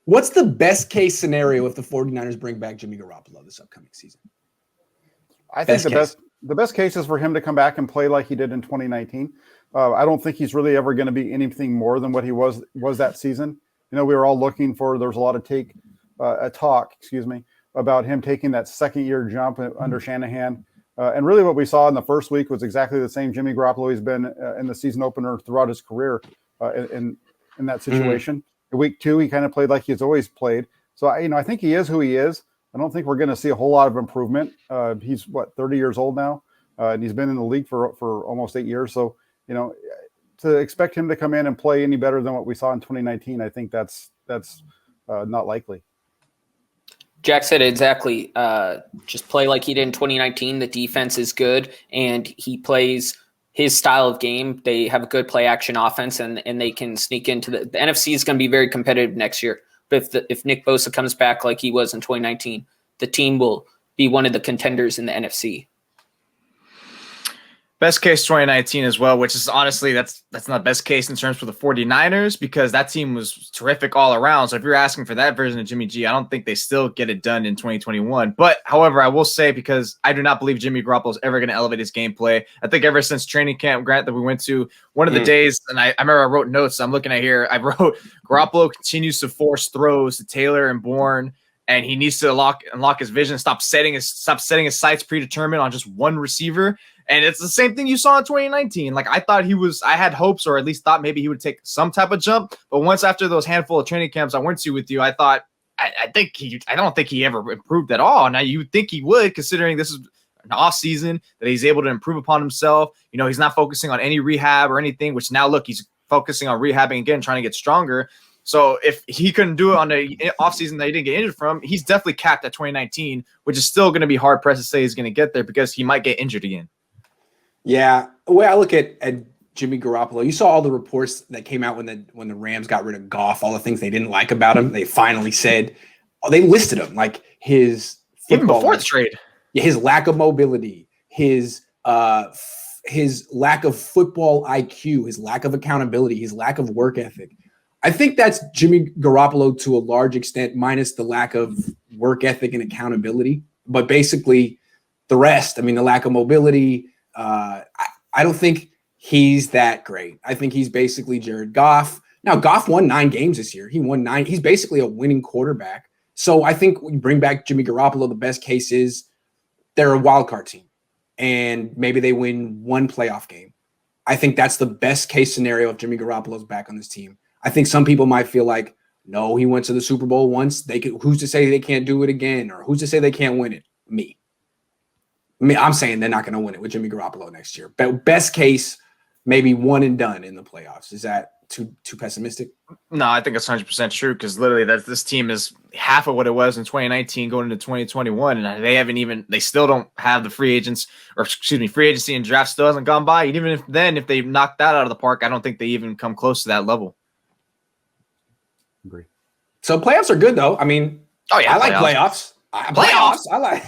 What's the best case scenario if the 49ers bring back Jimmy Garoppolo this upcoming season? I think the best case is for him to come back and play like he did in 2019. I don't think he's really ever going to be anything more than what he was that season. We were all looking for. There's a lot of talk about him taking that second year jump under Shanahan. And really what we saw in the first week was exactly the same Jimmy Garoppolo he's been in the season opener throughout his career in that situation. In week 2, he kind of played like he's always played. So, I think he is who he is. I don't think we're going to see a whole lot of improvement. He's 30 years old now, and he's been in the league for almost 8 years. So, to expect him to come in and play any better than what we saw in 2019, I think that's not likely. Jack said it exactly. Just play like he did in 2019. The defense is good, and he plays his style of game. They have a good play action offense, and they can sneak into the NFC is going to be very competitive next year. But if Nick Bosa comes back like he was in 2019, the team will be one of the contenders in the NFC. Best case 2019 as well, which is honestly, that's not best case in terms for the 49ers because that team was terrific all around. So if you're asking for that version of Jimmy G, I don't think they still get it done in 2021. But however, I will say, because I do not believe Jimmy Garoppolo is ever going to elevate his gameplay. I think ever since training camp, Grant, that we went to, one of the days, and I remember I wrote notes. I'm looking at here. I wrote Garoppolo continues to force throws to Taylor and Bourne, and he needs to unlock his vision, stop setting his sights predetermined on just one receiver. And it's the same thing you saw in 2019. Like, I had hopes, or at least thought maybe he would take some type of jump. But once after those handful of training camps I went to with you, I thought, I don't think he ever improved at all. Now you would think he would, considering this is an off season, that he's able to improve upon himself. He's not focusing on any rehab or anything, which now look, he's focusing on rehabbing again, trying to get stronger. So if he couldn't do it on the offseason that he didn't get injured from, he's definitely capped at 2019, which is still going to be hard pressed to say he's going to get there because he might get injured again. Yeah, the way I look at Jimmy Garoppolo, you saw all the reports that came out when the Rams got rid of Goff, all the things they didn't like about him. They finally said, they listed him, like his even before the trade. His lack of mobility, his lack of football IQ, his lack of accountability, his lack of work ethic. I think that's Jimmy Garoppolo to a large extent, minus the lack of work ethic and accountability. But basically, the rest, the lack of mobility. I don't think he's that great. I think he's basically Jared Goff. Now, Goff won 9 games this year. He won 9. He's basically a winning quarterback. So I think when you bring back Jimmy Garoppolo, the best case is they're a wild card team, and maybe they win 1 playoff game. I think that's the best case scenario if Jimmy Garoppolo's back on this team. I think some people might feel like, no, he went to the Super Bowl once. Who's to say they can't do it again, or who's to say they can't win it? Me. I'm saying they're not going to win it with Jimmy Garoppolo next year. But best case, maybe 1 and done in the playoffs. Is that too pessimistic? No, I think it's 100% true because literally this team is half of what it was in 2019 going into 2021, and they still don't have the free agency and draft still hasn't gone by. And even if they knock that out of the park, I don't think they even come close to that level. Agree. So playoffs are good though. I like playoffs. Playoffs. I like.